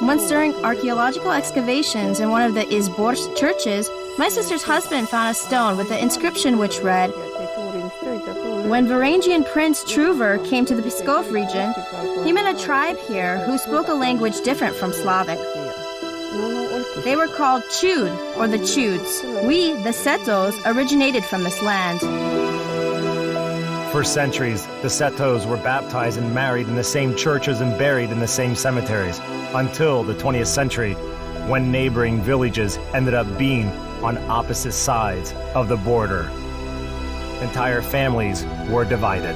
Once during archaeological excavations in one of the Izborsk churches, my sister's husband found a stone with the inscription which read, "When Varangian Prince Truver came to the Pskov region, he met a tribe here who spoke a language different from Slavic. They were called Chud, or the Chuds. We, the Setos, originated from this land." For centuries, the Setos were baptized and married in the same churches and buried in the same cemeteries, until the 20th century, when neighboring villages ended up being on opposite sides of the border. Entire families were divided.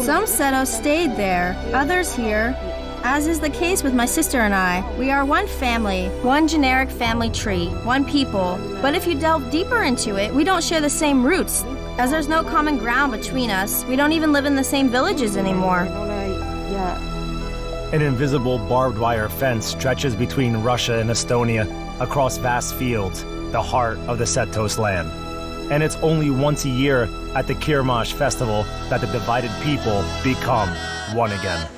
Some Setos stayed there, others here. As is the case with my sister and I, we are one family, one generic family tree, one people. But if you delve deeper into it, we don't share the same roots. As there's no common ground between us, we don't even live in the same villages anymore. An invisible barbed wire fence stretches between Russia and Estonia across vast fields, the heart of the Setos land. And it's only once a year at the Kirmash festival that the divided people become one again.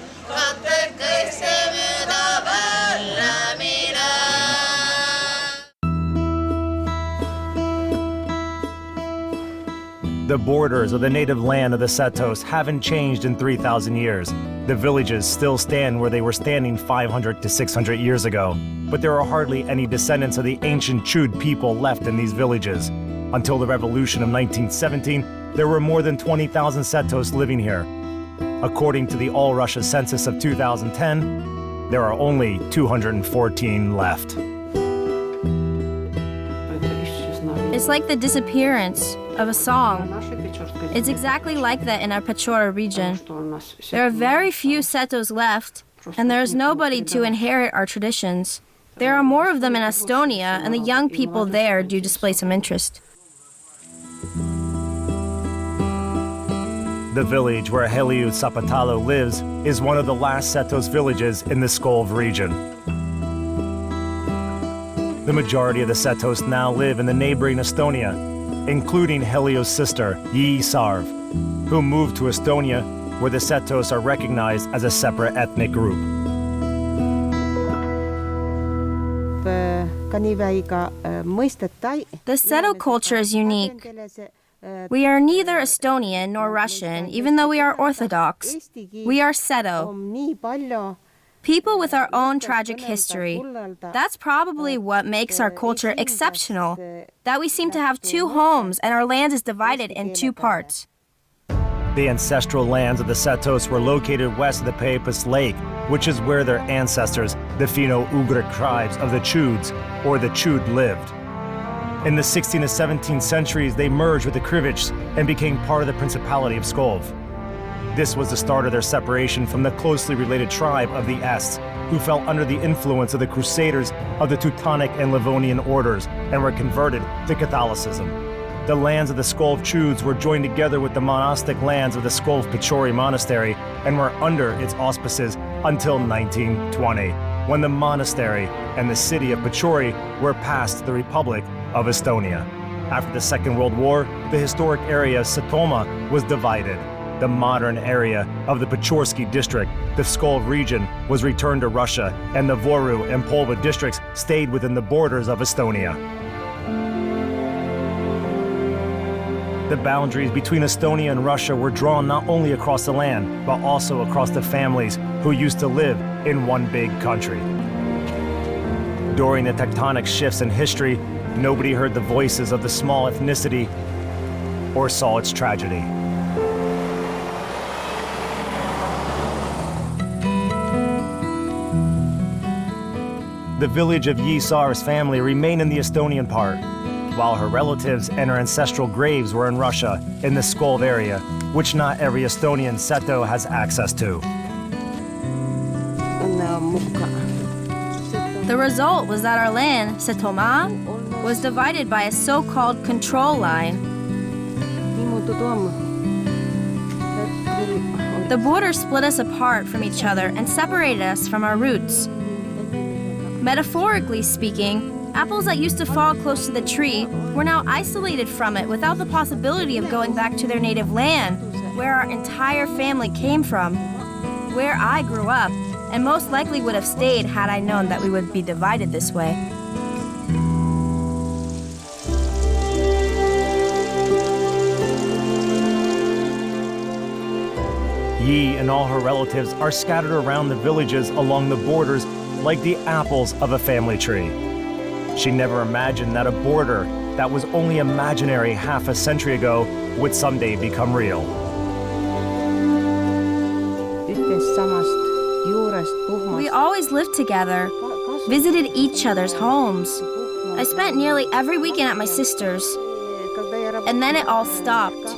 The borders of the native land of the Setos haven't changed in 3,000 years. The villages still stand where they were standing 500 to 600 years ago. But there are hardly any descendants of the ancient Chud people left in these villages. Until the revolution of 1917, there were more than 20,000 Setos living here. According to the All Russia Census of 2010, there are only 214 left. It's like the disappearance of a song. It's exactly like that in our Pechora region. There are very few Setos left, and there is nobody to inherit our traditions. There are more of them in Estonia, and the young people there do display some interest. The village where Heliu Zapatalo lives is one of the last Setos villages in the Pskov region. The majority of the Setos now live in the neighboring Estonia, including Heliu's sister, Yi Sarv, who moved to Estonia, where the Setos are recognized as a separate ethnic group. The Seto culture is unique. We are neither Estonian nor Russian, even though we are Orthodox. We are Seto. People with our own tragic history. That's probably what makes our culture exceptional, that we seem to have two homes and our land is divided in two parts. The ancestral lands of the Setos were located west of the Peipus Lake, which is where their ancestors, the Finno-Ugric tribes of the Chuds, or the Chud, lived. In the 16th and 17th centuries, they merged with the Krivichs and became part of the Principality of Pskov. This was the start of their separation from the closely related tribe of the Ests, who fell under the influence of the Crusaders of the Teutonic and Livonian orders and were converted to Catholicism. The lands of the Pskov Chuds were joined together with the monastic lands of the Pskov Pechory Monastery and were under its auspices until 1920, when the monastery and the city of Pechory were passed to the Republic of Estonia. After the Second World War, the historic area of Setomaa was divided. The modern area of the Pechorsky district, the Pskov region, was returned to Russia, and the Võro and Põlva districts stayed within the borders of Estonia. The boundaries between Estonia and Russia were drawn not only across the land, but also across the families who used to live in one big country. During the tectonic shifts in history, nobody heard the voices of the small ethnicity or saw its tragedy. The village of Yi Sar's family remained in the Estonian part, while her relatives and her ancestral graves were in Russia, in the Pskov area, which not every Estonian Seto has access to. The result was that our land, Setomaa, was divided by a so-called control line. The border split us apart from each other and separated us from our roots. Metaphorically speaking, Apples that used to fall close to the tree were now isolated from it without the possibility of going back to their native land, where our entire family came from, where I grew up, and most likely would have stayed had I known that we would be divided this way. Yi and all her relatives are scattered around the villages along the borders like the apples of a family tree. She never imagined that a border that was only imaginary half a century ago would someday become real. We always lived together, visited each other's homes. I spent nearly every weekend at my sister's, and then it all stopped.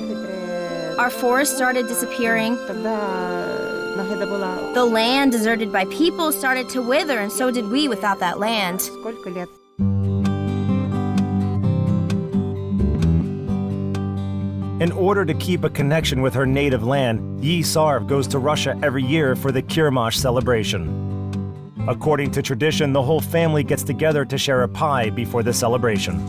Our forest started disappearing. The land deserted by people started to wither, and so did we without that land. In order to keep a connection with her native land, Yi Sarv goes to Russia every year for the Kirmash celebration. According to tradition, the whole family gets together to share a pie before the celebration.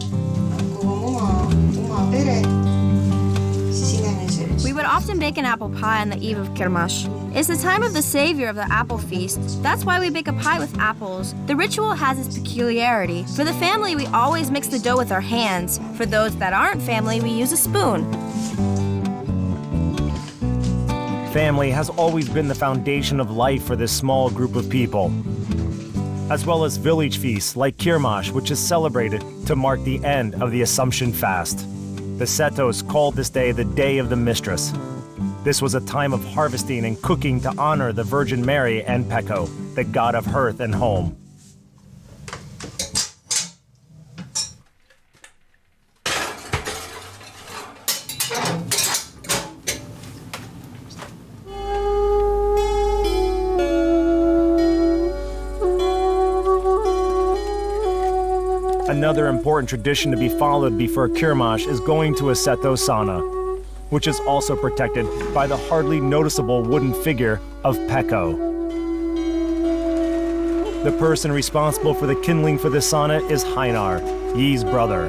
We would often bake an apple pie on the eve of Kirmash. It's the time of the savior of the apple feast. That's why we bake a pie with apples. The ritual has its peculiarity. For the family, we always mix the dough with our hands. For those that aren't family, we use a spoon. Family has always been the foundation of life for this small group of people, as well as village feasts like Kirmash, which is celebrated to mark the end of the Assumption fast. The Setos called this day the Day of the Mistress. This was a time of harvesting and cooking to honor the Virgin Mary and Pecho, the god of hearth and home. Another important tradition to be followed before Kirmash is going to a Seto sauna, which is also protected by the hardly noticeable wooden figure of Pecho. The person responsible for the kindling for the sauna is Hainar, Yi's brother.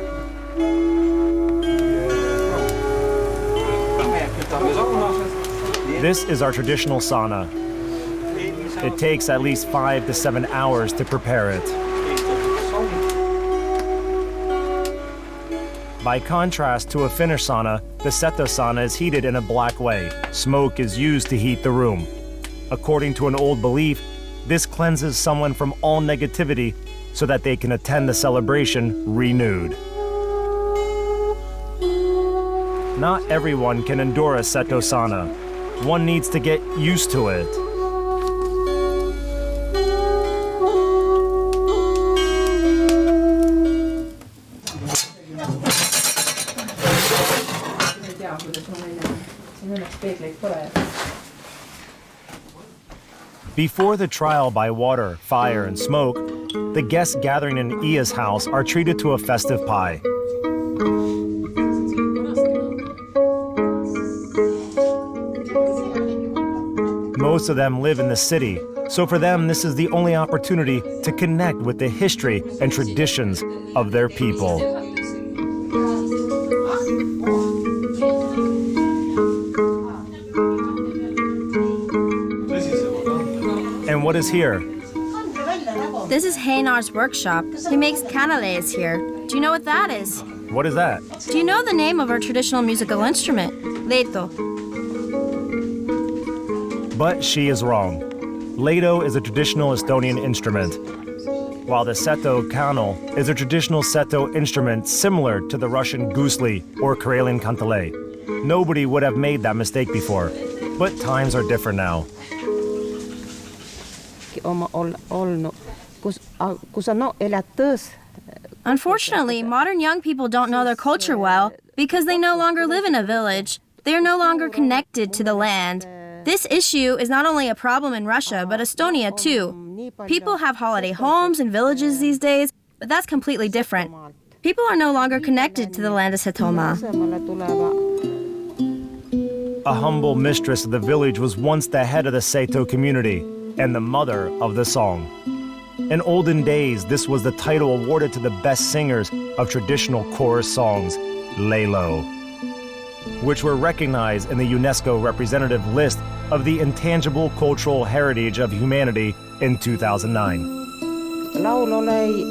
This is our traditional sauna. It takes at least 5 to 7 hours to prepare it. By contrast to a Finnish sauna, the Seto sauna is heated in a black way. Smoke is used to heat the room. According to an old belief, this cleanses someone from all negativity so that they can attend the celebration renewed. Not everyone can endure a Seto sauna. One needs to get used to it. Before the trial by water, fire, and smoke, the guests gathering in Ia's house are treated to a festive pie. Most of them live in the city, so for them this is the only opportunity to connect with the history and traditions of their people. And what is here? This is Heinar's workshop. He makes canales here. Do you know what that is? What is that? Do you know the name of our traditional musical instrument? Leto. But she is wrong. Leto is a traditional Estonian instrument, while the Seto kanal is a traditional Seto instrument similar to the Russian gusli or Karelian kantele. Nobody would have made that mistake before, but times are different now. Unfortunately, modern young people don't know their culture well because they no longer live in a village. They are no longer connected to the land. This issue is not only a problem in Russia, but Estonia too. People have holiday homes and villages these days, but that's completely different. People are no longer connected to the land of Setomaa. A humble mistress of the village was once the head of the Seto community and the mother of the song. In olden days, this was the title awarded to the best singers of traditional chorus songs, Lelo, which were recognized in the UNESCO representative list of the intangible cultural heritage of humanity in 2009. Laul oli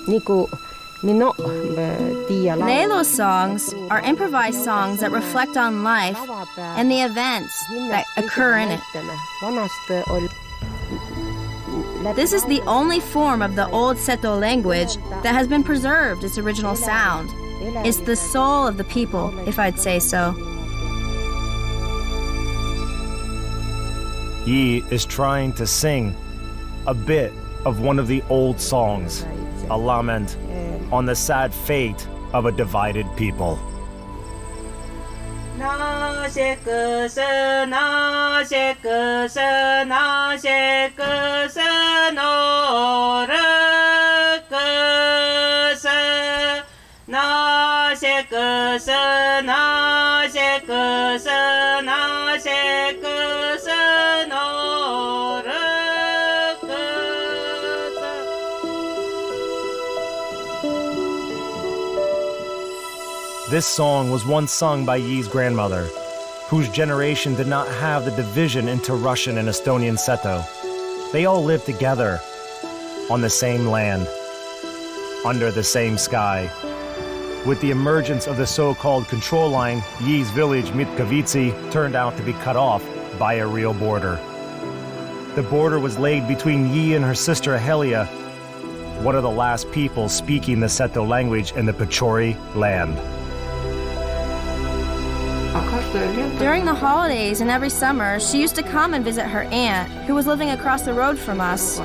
niinku minä tiedän. Lelo songs are improvised songs that reflect on life and the events that occur in it. This is the only form of the old Seto language that has been preserved its original sound. It's the soul of the people, if I'd say so. Yi is trying to sing a bit of one of the old songs, a lament on the sad fate of a divided people. This song was once sung by Yi's grandmother, whose generation did not have the division into Russian and Estonian Seto. They all lived together on the same land, under the same sky. With the emergence of the so-called control line, Yi's village, Mitkavitsi, turned out to be cut off by a real border. The border was laid between Yi and her sister Helia, one of the last people speaking the Seto language in the Pechorsky land. During the holidays and every summer, she used to come and visit her aunt, who was living across the road from us.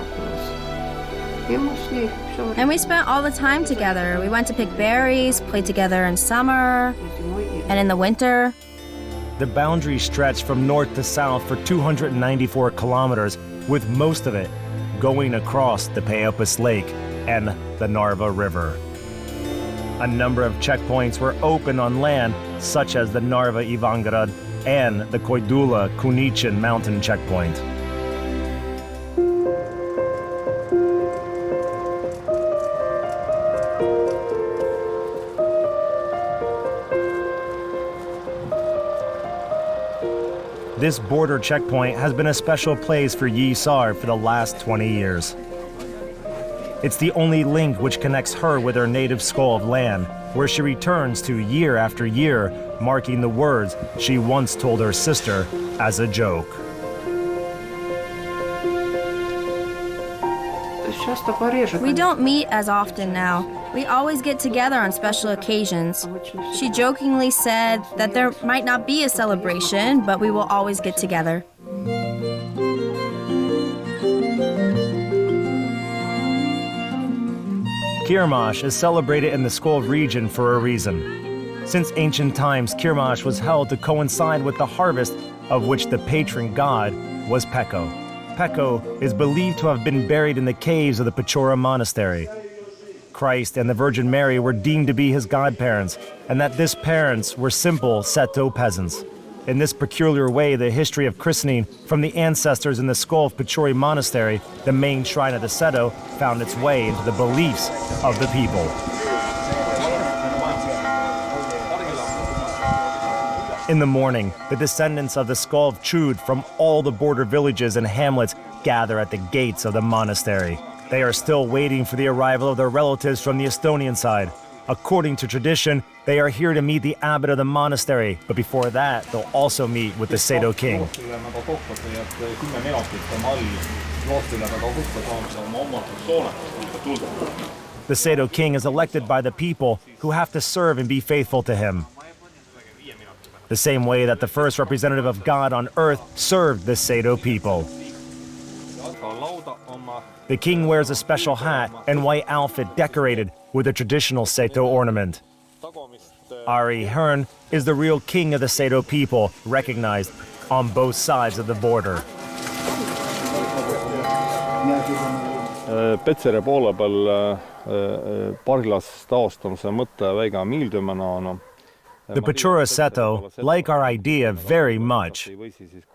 And we spent all the time together. We went to pick berries, played together in summer and in the winter. The boundary stretched from north to south for 294 kilometers, with most of it going across the Peipus Lake and the Narva River. A number of checkpoints were open on land, such as the Narva Ivangrad and the Koidula Kunichin mountain checkpoint. This border checkpoint has been a special place for Yi Sar for the last 20 years. It's the only link which connects her with her native skull of land, where she returns to year after year, marking the words she once told her sister as a joke. We don't meet as often now. We always get together on special occasions. She jokingly said that there might not be a celebration, but we will always get together. Kirmash is celebrated in the Pskov region for a reason. Since ancient times, Kirmash was held to coincide with the harvest, of which the patron god was Pecho. Pecho is believed to have been buried in the caves of the Pechora monastery. Christ and the Virgin Mary were deemed to be his godparents, and that his parents were simple Seto peasants. In this peculiar way, the history of christening from the ancestors in the Pskov Pechorsky monastery, the main shrine of the Seto, found its way into the beliefs of the people. In the morning, the descendants of the Pskov Chud from all the border villages and hamlets gather at the gates of the monastery. They are still waiting for the arrival of their relatives from the Estonian side. According to tradition, they are here to meet the abbot of the monastery, but before that, they'll also meet with the Seto king. The Seto king is elected by the people, who have to serve and be faithful to him. The same way that the first representative of God on earth served the Seto people. The king wears a special hat and white outfit decorated with a traditional Seto ornament. Ari Hearn is the real king of the Seto people, recognized on both sides of the border. Petseri poole peal Parilas taastamise mõte väga meeldib. The Pechora Seto like our idea very much,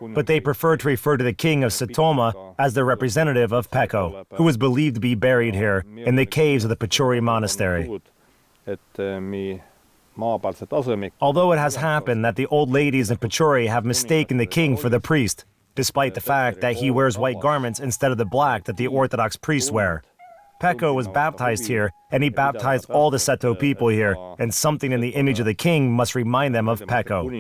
but they prefer to refer to the king of Setomaa as the representative of Pecho, who was believed to be buried here in the caves of the Pechori monastery. Although it has happened that the old ladies in Pechori have mistaken the king for the priest, despite the fact that he wears white garments instead of the black that the Orthodox priests wear. Pecho was baptized here, and he baptized all the Seto people here, and something in the image of the king must remind them of Pecho.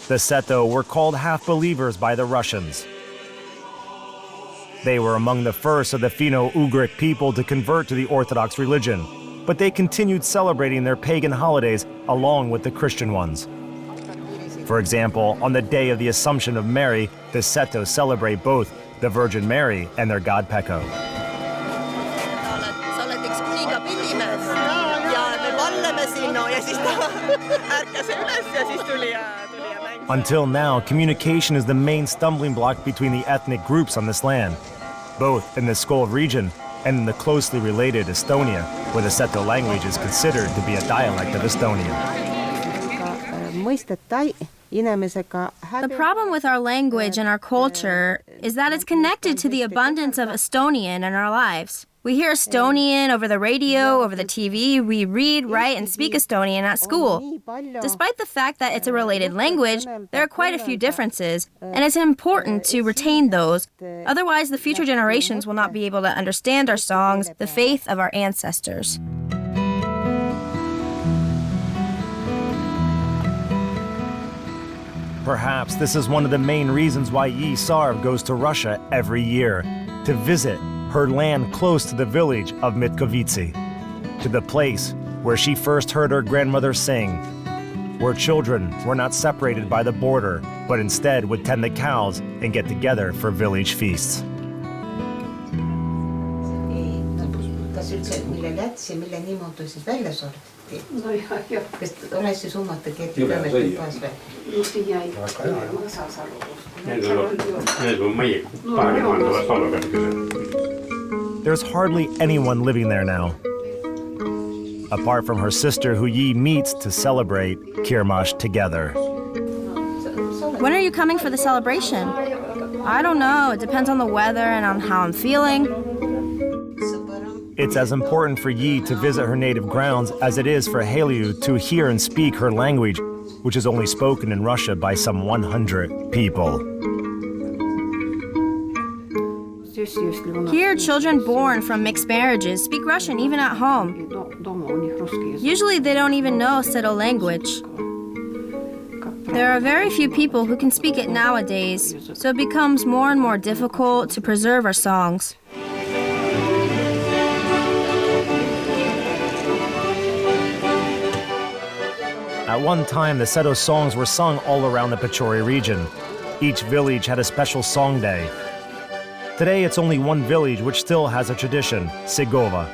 The Seto were called half-believers by the Russians. They were among the first of the Finno-Ugric people to convert to the Orthodox religion, but they continued celebrating their pagan holidays along with the Christian ones. For example, on the day of the Assumption of Mary, the Seto celebrate both the Virgin Mary and their god Pecho. Until now, communication is the main stumbling block between the ethnic groups on this land, both in the Pskov region and in the closely related Estonia, where the Seto language is considered to be a dialect of Estonian. The problem with our language and our culture is that it's connected to the abundance of Estonian in our lives. We hear Estonian over the radio, over the TV, we read, write, and speak Estonian at school. Despite the fact that it's a related language, there are quite a few differences, and it's important to retain those. Otherwise, the future generations will not be able to understand our songs, the faith of our ancestors. Perhaps this is one of the main reasons why Yi Sarv goes to Russia every year, to visit her land close to the village of Mitkovitsi, to the place where she first heard her grandmother sing, where children were not separated by the border, but instead would tend the cows and get together for village feasts. There's hardly anyone living there now, apart from her sister who Yi meets to celebrate Kirmash together. When are you coming for the celebration? I don't know. It depends on the weather and on how I'm feeling. It's as important for Yi to visit her native grounds as it is for Heliu to hear and speak her language, which is only spoken in Russia by some 100 people. Here, children born from mixed marriages speak Russian even at home. Usually they don't even know Seto language. There are very few people who can speak it nowadays, so it becomes more and more difficult to preserve our songs. At one time, the Seto songs were sung all around the Pechori region. Each village had a special song day. Today, it's only one village which still has a tradition, Segova.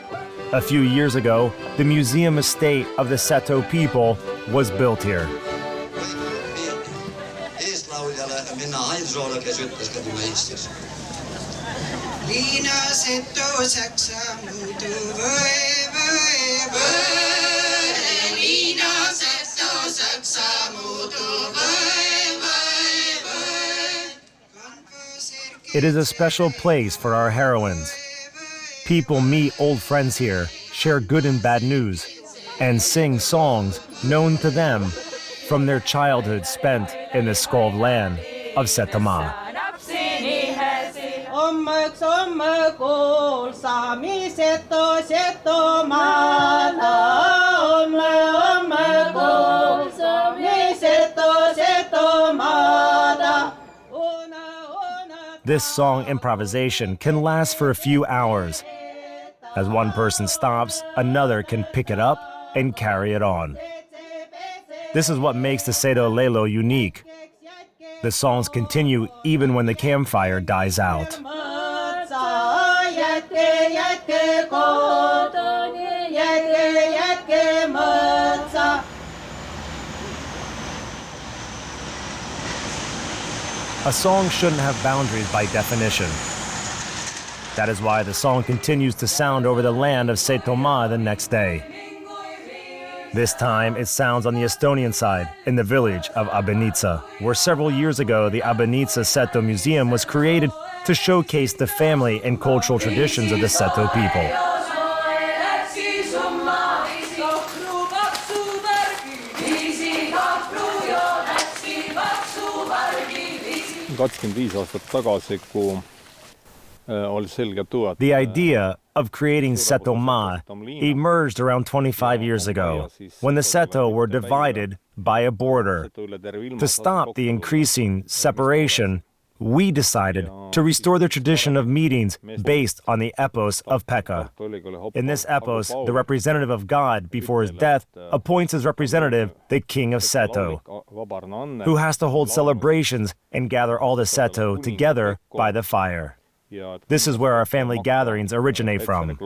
A few years ago, the museum estate of the Seto people was built here. It is a special place for our heroines. People meet old friends here, share good and bad news, and sing songs known to them from their childhood spent in the Pskov land of Setomaa. This song improvisation can last for a few hours. As one person stops, another can pick it up and carry it on. This is what makes the Seto Lelo unique. The songs continue even when the campfire dies out. A song shouldn't have boundaries by definition. That is why the song continues to sound over the land of Setomaa the next day. This time, it sounds on the Estonian side, in the village of Abenitsa, where several years ago the Abenitsa Seto Museum was created to showcase the family and cultural traditions of the Seto people. The idea of creating Setomaa emerged around 25 years ago, when the Seto were divided by a border. To stop the increasing separation, we decided to restore the tradition of meetings based on the epos of Pekka. In this epos, the representative of God before his death appoints as representative the king of Seto, who has to hold celebrations and gather all the Seto together by the fire. This is where our family gatherings originate from.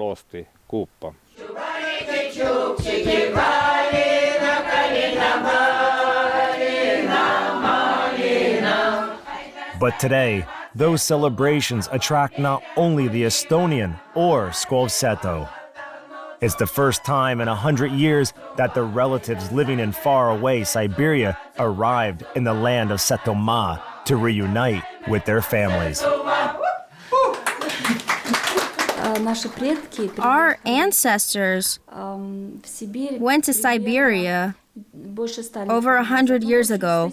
But today, those celebrations attract not only the Estonian or Pskov Seto. It's the first time in 100 years that the relatives living in faraway Siberia arrived in the land of Setomaa to reunite with their families. Our ancestors went to Siberia over 100 years ago,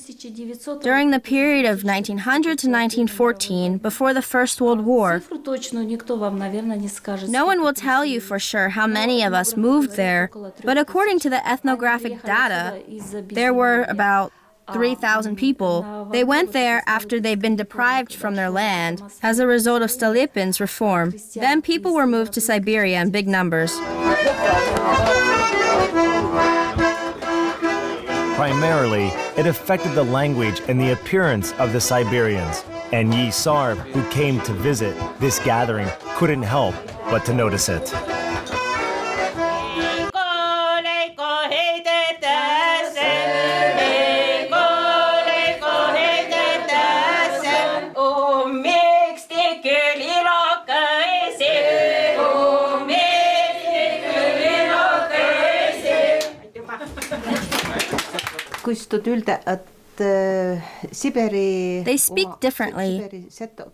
during the period of 1900 to 1914, before the First World War. No one will tell you for sure how many of us moved there, but according to the ethnographic data, there were about 3,000 people. They went there after they'd been deprived from their land as a result of Stolypin's reform. Then people were moved to Siberia in big numbers. Primarily, it affected the language and the appearance of the Siberians. And Yi Sarv, who came to visit this gathering, couldn't help but to notice it. They speak differently.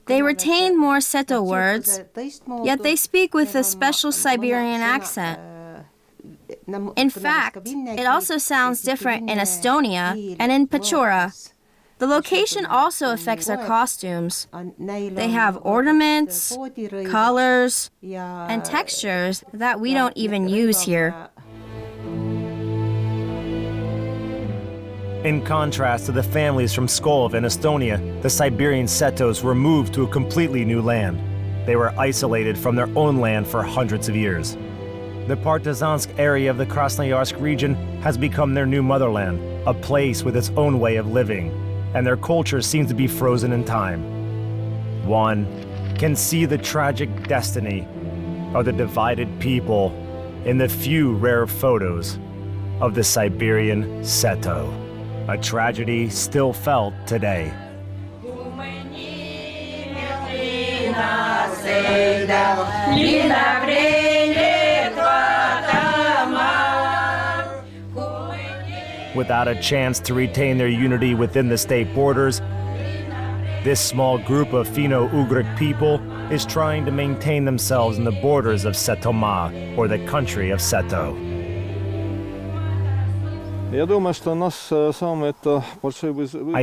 They retain more Seto words, yet they speak with a special Siberian accent. In fact, it also sounds different in Estonia and in Pechora. The location also affects their costumes. They have ornaments, colors, and textures that we don't even use here. In contrast to the families from Pskov and Estonia, the Siberian Setos were moved to a completely new land. They were isolated from their own land for hundreds of years. The Partizansk area of the Krasnoyarsk region has become their new motherland, a place with its own way of living, and their culture seems to be frozen in time. One can see the tragic destiny of the divided people in the few rare photos of the Siberian Seto. A tragedy still felt today. Without a chance to retain their unity within the state borders, this small group of Finno-Ugric people is trying to maintain themselves in the borders of Setomaa, or the country of Seto. I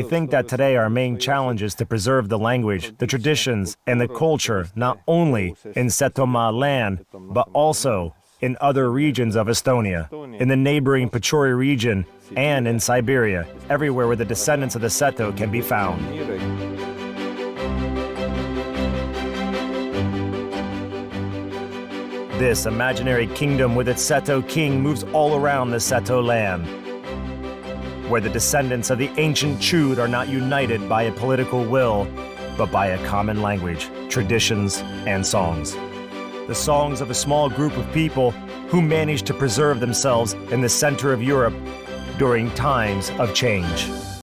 think that today our main challenge is to preserve the language, the traditions, and the culture not only in Setomaa land, but also in other regions of Estonia, in the neighboring Pechorsky region, and in Siberia, everywhere where the descendants of the Seto can be found. This imaginary kingdom with its Seto king moves all around the Seto land, where the descendants of the ancient Chud are not united by a political will, but by a common language, traditions, and songs. The songs of a small group of people who managed to preserve themselves in the center of Europe during times of change.